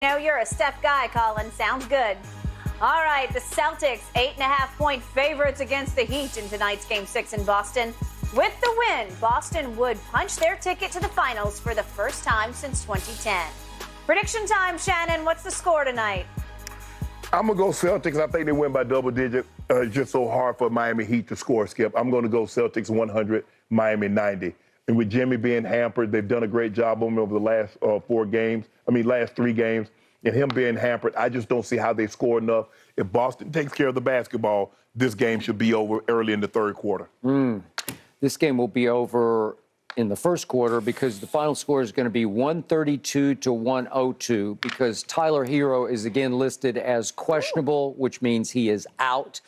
You know, you're a Steph guy, Colin. Sounds good. All right, the Celtics, 8.5-point favorites against the Heat in tonight's Game 6 in Boston. With the win, Boston would punch their ticket to the finals for the first time since 2010. Prediction time, Shannon. What's the score tonight? I'm going to go Celtics. I think they win by double digit. It's just so hard for Miami Heat to score, Skip. I'm going to go Celtics 100, Miami 90. And with Jimmy being hampered, they've done a great job on him over the last last 3 games. And him being hampered, I just don't see how they score enough. If Boston takes care of the basketball, this game should be over early in the third quarter. This game will be over in the first quarter because the final score is going to be 132-102 because Tyler Hero is again listed as questionable, which means he is out.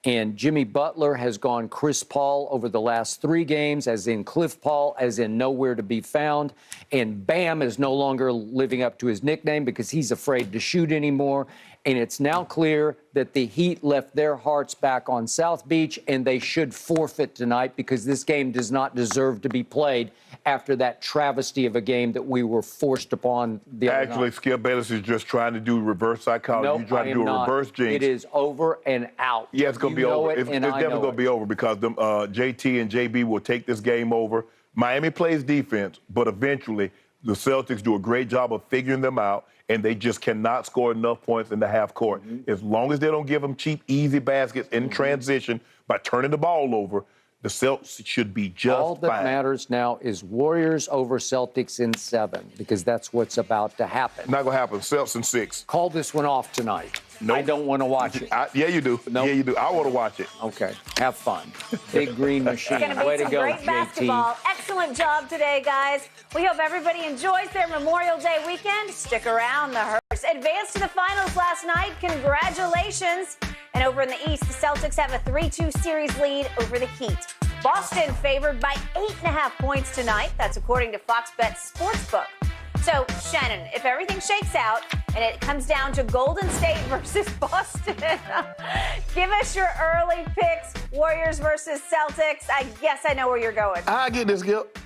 And Jimmy Butler has gone Chris Paul over the last 3 games, as in Cliff Paul, as in nowhere to be found. And Bam is no longer living up to his nickname because he's afraid to shoot anymore. And it's now clear that the Heat left their hearts back on South Beach, and they should forfeit tonight because this game does not deserve to be played after that travesty of a game that we were forced upon the other night. Actually, Skip Bayless is just trying to do reverse psychology. Nope, You're trying to do a reverse jinx. It is over and out. Yeah, it's going to be over. It's definitely going to be over because JT and JB will take this game over. Miami plays defense, but eventually the Celtics do a great job of figuring them out, and they just cannot score enough points in the half court. As long as they don't give them cheap, easy baskets in transition by turning the ball over, the Celtics should be just fine. All that matters now is Warriors over Celtics in 7 because that's what's about to happen. Not going to happen. Celtics in 6. Call this one off tonight. Nope. I don't want to watch it. Yeah, you do. Nope. Yeah, you do. I want to watch it. Okay. Have fun. Big green machine. It's going to be some great basketball. Excellent job today, guys. We hope everybody enjoys their Memorial Day weekend. Stick around. The Hurts advanced to the finals last night. Congratulations. And over in the East, the Celtics have a 3-2 series lead over the Heat. Boston favored by 8.5 points tonight. That's according to Fox Bet Sportsbook. So, Shannon, if everything shakes out and it comes down to Golden State versus Boston, give us your early picks, Warriors versus Celtics. I guess I know where you're going. I get this, Skip.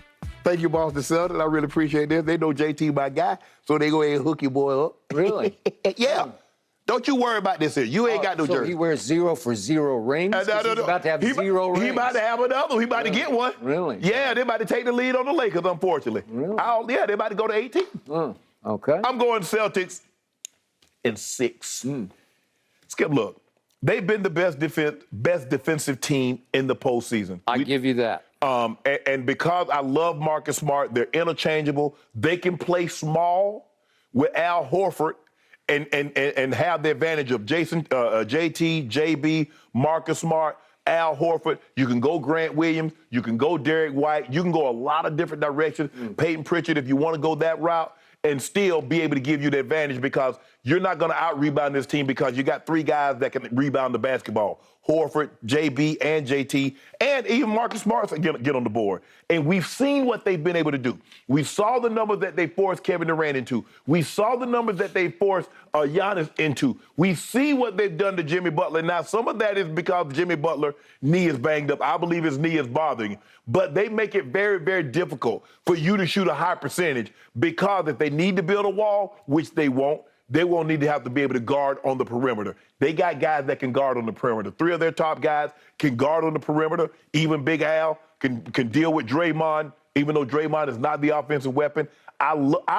Thank you, Boston Celtics. I really appreciate this. They know JT my guy, so they go ahead and hook your boy up. Really? Yeah. Don't you worry about this here. You ain't got no so jersey. He wears 0 for 0 rings? No. He's about to have 0 rings. He about to have another. He about to get one. Really? Yeah, they about to take the lead on the Lakers, unfortunately. Really? Yeah, they about to go to 18. Okay. I'm going Celtics in 6. Skip, look, they've been the best defensive team in the postseason. I give you that. And because I love Marcus Smart, they're interchangeable. They can play small with Al Horford and have the advantage of JT, JB, Marcus Smart, Al Horford. You can go Grant Williams. You can go Derek White. You can go a lot of different directions. Peyton Pritchard, if you want to go that route, and still be able to give you the advantage because you're not going to out-rebound this team because you got 3 guys that can rebound the basketball. Horford, JB, and JT, and even Marcus Smart get on the board. And we've seen what they've been able to do. We saw the numbers that they forced Kevin Durant into. We saw the numbers that they forced Giannis into. We see what they've done to Jimmy Butler. Now, some of that is because Jimmy Butler's knee is banged up. I believe his knee is bothering him. But they make it very, very difficult for you to shoot a high percentage because if they need to build a wall, which they won't need to have to be able to guard on the perimeter. They got guys that can guard on the perimeter. 3 of their top guys can guard on the perimeter. Even Big Al can deal with Draymond, even though Draymond is not the offensive weapon. I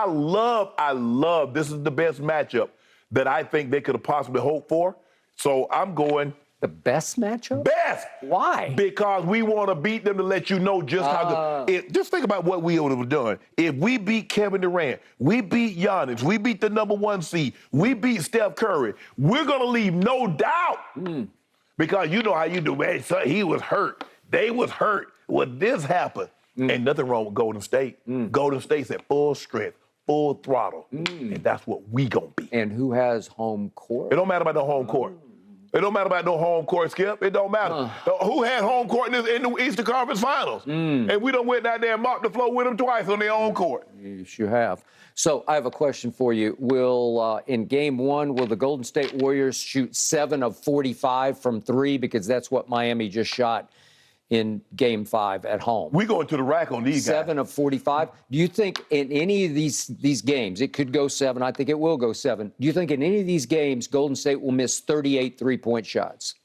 love, this is the best matchup that I think they could have possibly hoped for. So I'm going. The best matchup? Best. Why? Because we want to beat them to let you know just how good. Just think about what we would have done. If we beat Kevin Durant, we beat Giannis, we beat the number 1 seed, we beat Steph Curry, we're going to leave no doubt. Because you know how you do, man. So he was hurt. They was hurt when this happened. And nothing wrong with Golden State. Golden State's at full strength, full throttle. And that's what we going to be. And who has home court? It don't matter about the home court. It don't matter about no home court, Skip. It don't matter. Who had home court in the Eastern Conference Finals? And we done went down there and mopped the floor with them twice on their own court. Yes, you have. So I have a question for you. In Game 1, will the Golden State Warriors shoot 7 of 45 from 3? Because that's what Miami just shot in Game 5 at home. We going to the rack on these guys. 7 of 45. Do you think in any of these games, it could go 7, I think it will go 7. Do you think in any of these games, Golden State will miss 38 three-point shots?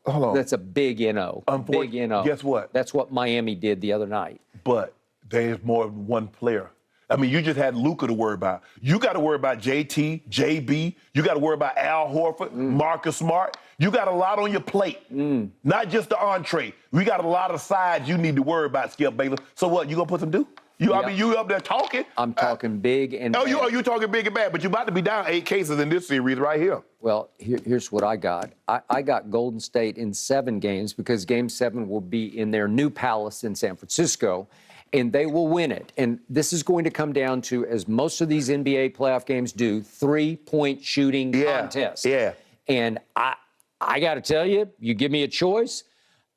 Hold on. That's a big NO. Big NO. Guess what? That's what Miami did the other night. But there's more than one player. I mean, you just had Luka to worry about. You got to worry about JT, JB. You got to worry about Al Horford, Marcus Smart. You got a lot on your plate, not just the entree. We got a lot of sides you need to worry about, Skip Bayless. So what, you going to put some do? I mean, you up there talking. I'm talking big and bad. You talking big and bad, but you about to be down 8 cases in this series right here. Well, here's what I got. I got Golden State in 7 games because Game 7 will be in their new palace in San Francisco, and they will win it. And this is going to come down to, as most of these NBA playoff games do, 3-point shooting contest. Yeah. And I got to tell you, you give me a choice,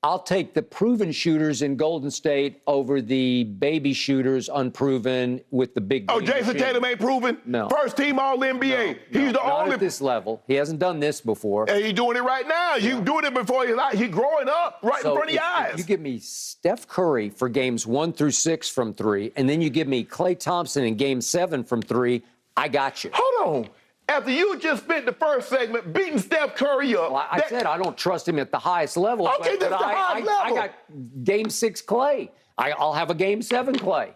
I'll take the proven shooters in Golden State over the baby shooters, unproven, with the big. Oh, Jason Tatum ain't proven? No. First team All-NBA. He's the not only. at this level. He hasn't done this before. And he's doing it right now. You doing it before he's growing up right in front of your eyes. If you give me Steph Curry for games 1 through 6 from 3, and then you give me Klay Thompson in game 7 from 3, I got you. Hold on. After you just spent the first segment beating Steph Curry up. Well, I said I don't trust him at the highest level. Okay, that's the highest level. I got game 6 Klay. I'll have a game 7 Klay.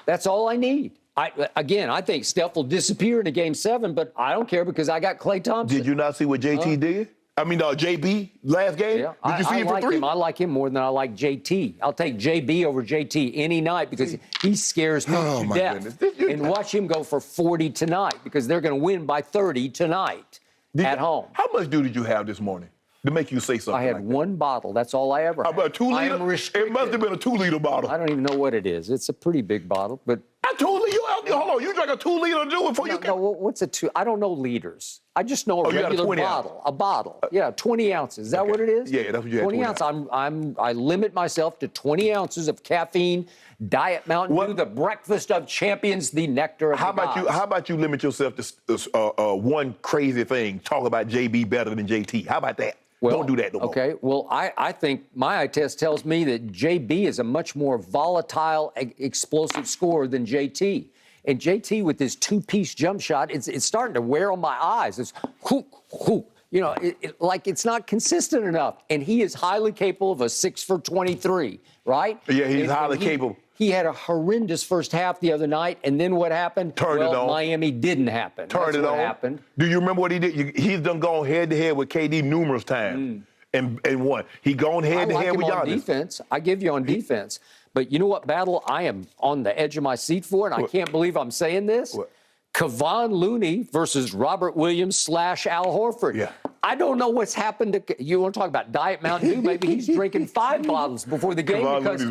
That's all I need. I think Steph will disappear in a game 7, but I don't care because I got Klay Thompson. Did you not see what JT did? I mean, JB last game? Yeah, Did you see him for 3? I like him more than I like JT. I'll take JB over JT any night because he scares me to death. And watch him go for 40 tonight because they're going to win by 30 tonight at home. How much dew did you have this morning to make you say something I had like one bottle. That's all I ever had. About a 2 liter? It must have been a 2-liter bottle. I don't even know what it is. It's a pretty big bottle, but... A 2 liter? Hold on, you drank a 2-liter dew before you... No, what's a 2? I don't know liters. I just know a regular bottle. A bottle. Yeah, 20 ounces. Is that what it is? Yeah, that's what you had. 20 ounces. I limit myself to 20 ounces of caffeine, Diet Mountain Dew, the breakfast of champions, the nectar of the gods. How about you limit yourself to one crazy thing? Talk about JB better than JT. How about that? Well, don't do that no more. Okay. Well, I think my eye test tells me that JB is a much more volatile, explosive scorer than JT. And JT with his 2-piece jump shot, it's starting to wear on my eyes. It's hook, hook. You know, like it's not consistent enough. And he is highly capable of a 6 for 23, right? Yeah, he's highly capable. He had a horrendous first half the other night, and then what happened? Turned it on. Miami didn't happen. Turned it on. Happened. Do you remember what he did? He's done gone head-to-head with KD numerous times and won. He gone head-to-head with Giannis. Defense. I give you on defense. But you know what battle I am on the edge of my seat for, and I can't believe I'm saying this? What? Kevon Looney versus Robert Williams / Al Horford. Yeah. I don't know what's happened to you. Want to talk about Diet Mountain Dew? Maybe he's drinking 5 bottles before the game. He's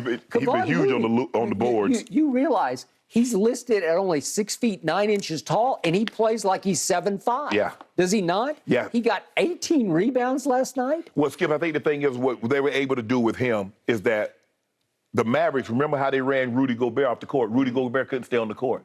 been huge on the boards. You realize he's listed at only 6 feet 9 inches tall, and he plays like he's 7'5". Yeah. Does he not? Yeah. He got 18 rebounds last night. Well, Skip, I think the thing is what they were able to do with him is that the Mavericks, remember how they ran Rudy Gobert off the court? Rudy Gobert couldn't stay on the court.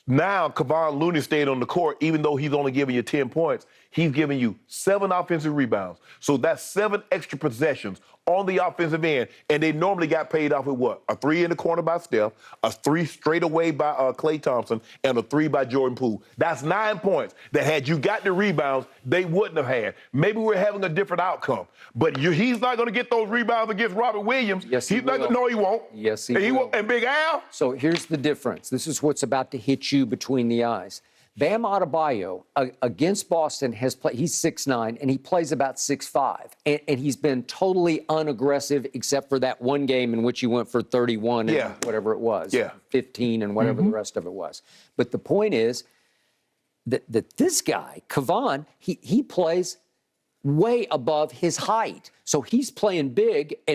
Now, Kevon Looney stayed on the court, even though he's only giving you 10 points. He's giving you 7 offensive rebounds. So that's 7 extra possessions on the offensive end. And they normally got paid off with what? A 3 in the corner by Steph, a 3 straight away by Klay Thompson, and a 3 by Jordan Poole. That's 9 points that had you got the rebounds, they wouldn't have had. Maybe we're having a different outcome. But he's not going to get those rebounds against Robert Williams. Yes, he will. No, he won't. Yes, he will. And Big Al? So here's the difference. This is what's about to hit you between the eyes. Bam Adebayo against Boston has played. He's 6'9", and he plays about 6'5", and he's been totally unaggressive except for that one game in which he went for 31 and whatever it was, 15 and whatever the rest of it was. But the point is that this guy, Kevon, he plays way above his height, so he's playing big and